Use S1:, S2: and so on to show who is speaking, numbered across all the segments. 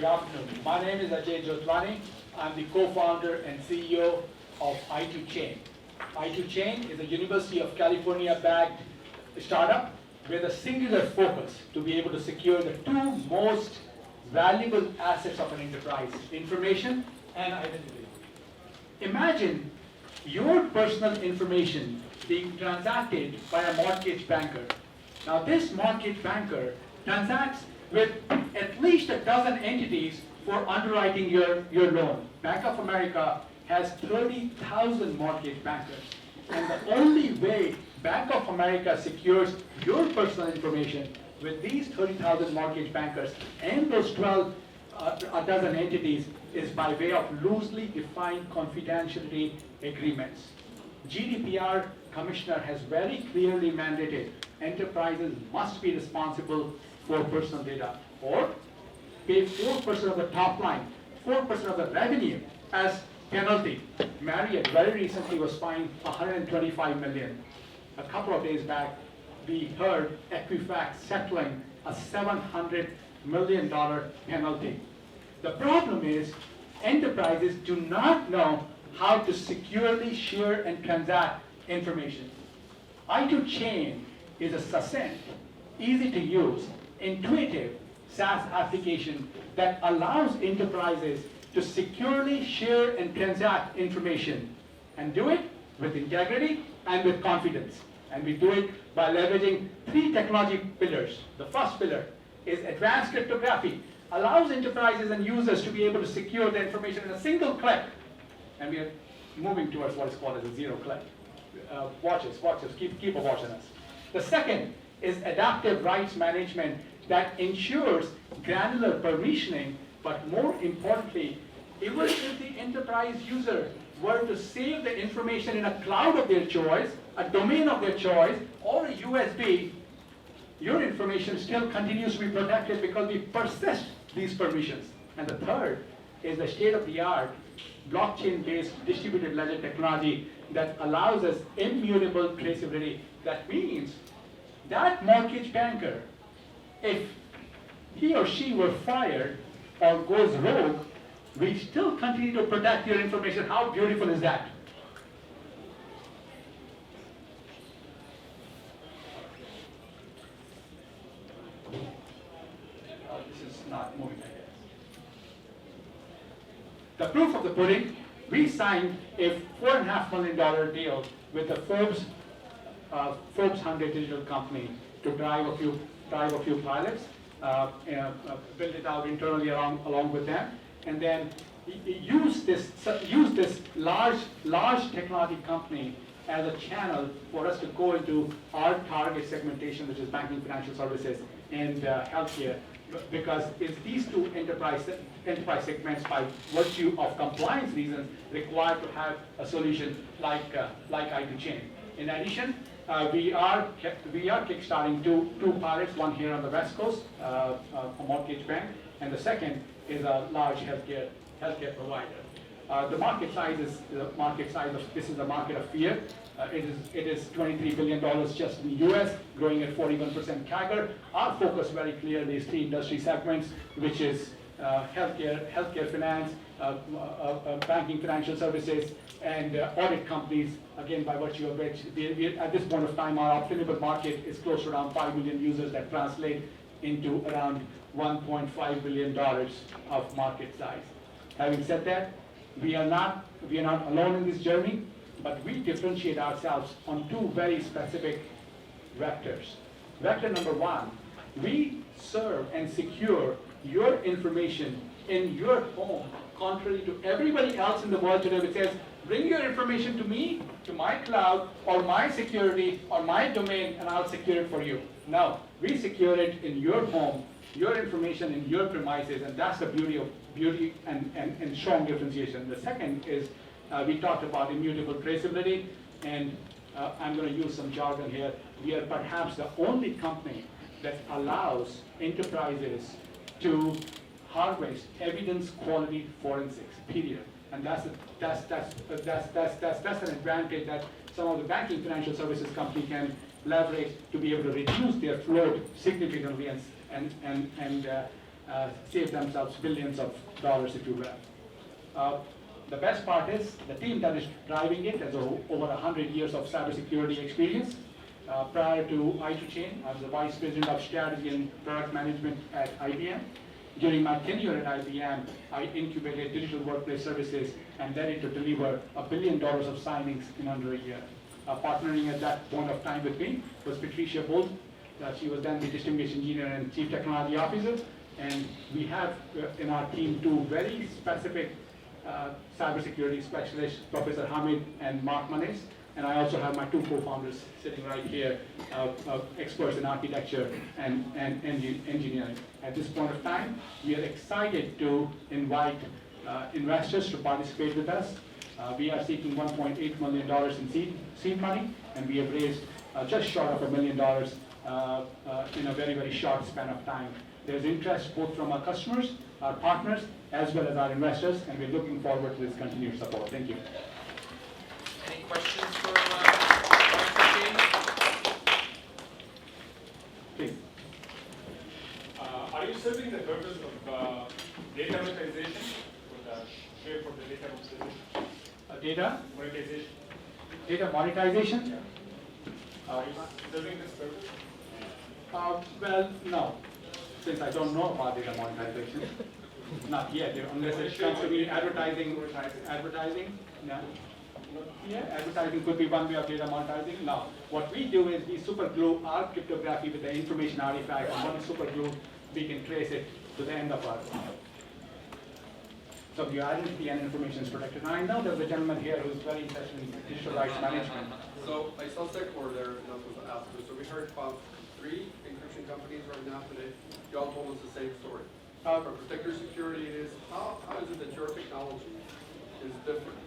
S1: Good afternoon. My name is i2Chain. I'm the co-founder and CEO of i2Chain. i2Chain is a University of California-backed startup with a singular focus to be able to secure the two most valuable assets of an enterprise, information and identity. Imagine your personal information being transacted by a mortgage banker. Now this mortgage banker transacts with at least a dozen entities for underwriting your loan. Bank of America has 30,000 mortgage bankers. And the only way Bank of America secures your personal information with these 30,000 mortgage bankers and those 12 a dozen entities is by way of loosely defined confidentiality agreements. GDPR Commissioner has very clearly mandated enterprises must be responsible for personal data or pay 4% of the top line, 4% of the revenue as penalty. Marriott very recently was fined $125 million. A couple of days back, we heard Equifax settling a $700 million penalty. The problem is enterprises do not know how to securely share and transact information. i2Chain is a succinct, easy to use, intuitive SaaS application that allows enterprises to securely share and transact information and do it with integrity and with confidence. And we do it by leveraging three technology pillars. The first pillar is advanced cryptography, allows enterprises and users to be able to secure the information in a single click. And we are moving towards what is called as a zero click. Watch us, keep a watch on us. The second is adaptive rights management that ensures granular permissioning, but more importantly, even if the enterprise user were to save the information in a cloud of their choice, a domain of their choice, or a USB, your information still continues to be protected because we persist these permissions. And the third is the state-of-the-art blockchain-based distributed ledger technology that allows us immutable traceability. That means that mortgage banker, if he or she were fired or goes rogue, we still continue to protect your information. How beautiful is that? This is not moving, I guess. The proof of the pudding, we signed a $4.5 million deal with the Forbes 100 digital company to drive a few pilots, build it out internally along with them, and then use this large technology company as a channel for us to go into our target segmentation, which is banking, financial services, and healthcare, because it's these two enterprise segments, by virtue of compliance reasons, required to have a solution like i2Chain. In addition, we are kickstarting two pilots, one here on the West Coast, a mortgage bank, and the second is a large healthcare provider. The market size is this is the market of fear. It is $23 billion just in the US, growing at 41% CAGR. Our focus very clearly is three industry segments, which is healthcare finance, banking, financial services, and audit companies, again, by virtue of which, at this point of time, our obtainable market is close to around 5 million users that translate into around $1.5 billion of market size. Having said that, we are not alone in this journey, but we differentiate ourselves on two very specific vectors. Vector number one, we serve and secure your information in your home, contrary to everybody else in the world today, which says, bring your information to me, to my cloud, or my security, or my domain, and I'll secure it for you. No, we secure it in your home, your information in your premises, and that's the beauty and strong differentiation. The second is, we talked about immutable traceability, and I'm going to use some jargon here. We are perhaps the only company that allows enterprises to harvest evidence quality forensics, period. And that's an advantage that some of the banking financial services company can leverage to be able to reduce their float significantly and save themselves billions of dollars, if you will. The best part is the team that is driving it has over 100 years of cybersecurity experience. Prior to i2Chain, I was the Vice President of Strategy and Product Management at IBM. During my tenure at IBM, I incubated digital workplace services and led it to deliver $1 billion of signings in under a year. Partnering at that point of time with me was Patricia Bolt. She was then the Distinguished Engineer and Chief Technology Officer. And we have in our team two very specific cybersecurity specialists, Professor Hamid and Mark Manes. And I also have my two co-founders sitting right here, experts in architecture and engineering. At this point of time, we are excited to invite investors to participate with us. We are seeking $1.8 million in seed money, and we have raised just short of $1 million in a very, very short span of time. There's interest both from our customers, our partners, as well as our investors, and we're looking forward to this continued support. Thank you.
S2: Any questions for i2Chain?
S1: Please.
S3: Are you serving the purpose of data monetization for the share for the data monetization?
S1: Data?
S3: Monetization?
S1: Data monetization?
S3: Yeah. Are you serving this purpose?
S1: Well, no, since I don't know about data monetization. Not yet, unless it comes to be advertising. Yeah. Yeah, advertising could be one way of data monetizing. Now, what we do is we super glue our cryptography with the information artifact, and once super glue, we can trace it to the end of our file. So your identity and information is protected. And I know there's a gentleman here who's very interested in digital rights management.
S4: So I saw Secor there, and I was supposed to ask you. So we heard about 3 encryption companies right now today. You all told us the same story. For protect your security, it is how is it that your technology is different?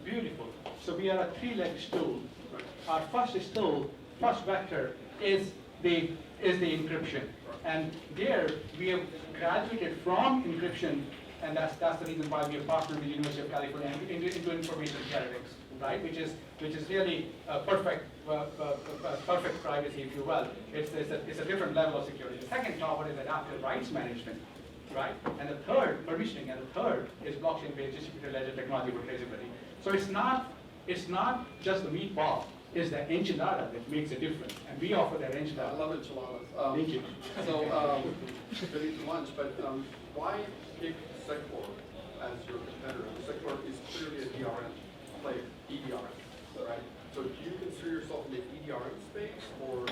S1: Beautiful. So we are a 3-legged stool.
S4: Right.
S1: Our first vector is the encryption, and there we have graduated from encryption, and that's the reason why we have partnered with the University of California into information genetics, right? Which is really perfect privacy, if you will. It's a different level of security. The second topic is adaptive rights management, right? And the third, permissioning, and the third is blockchain-based distributed ledger technology for traceability. So it's not just the meatball, it's the enchilada that makes a difference, and we offer that enchilada.
S4: I love enchiladas.
S1: Thank you.
S4: So, ready to lunch, but why pick Secor as your competitor? Secor is clearly a DRM player, EDRM, right? So do you consider yourself in the EDRM space, or?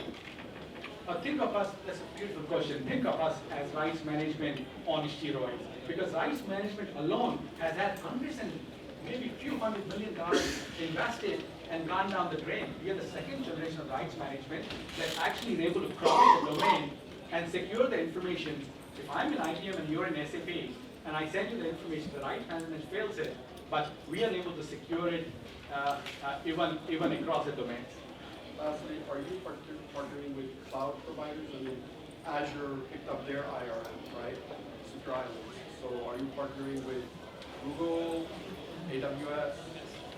S1: Think of us, that's a beautiful question, think of us as rights management on steroids. Because rights management alone has had hundreds and maybe a few $100 million invested and gone down the drain. We are the second generation of rights management that's actually able to cross the domain and secure the information. If I'm in IBM and you're in SAP, and I send you the information, the rights management fails it, but we are able to secure it even across the domains.
S4: Lastly, are you partnering with cloud providers? I mean, Azure picked up their IRM, right? Secure Islands. So are you partnering with Google, AWS?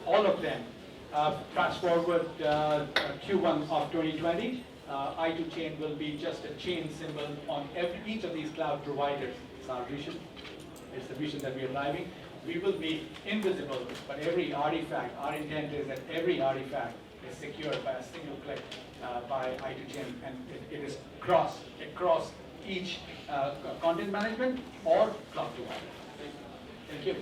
S1: All of them. Fast forward Q1 of 2020, i2Chain will be just a chain symbol on each of these cloud providers. It's our vision. It's the vision that we are driving. We will be invisible, but every artifact, our intent is that every artifact is secured by a single click by i2Chain, and it is across each content management or cloud provider. Thank you.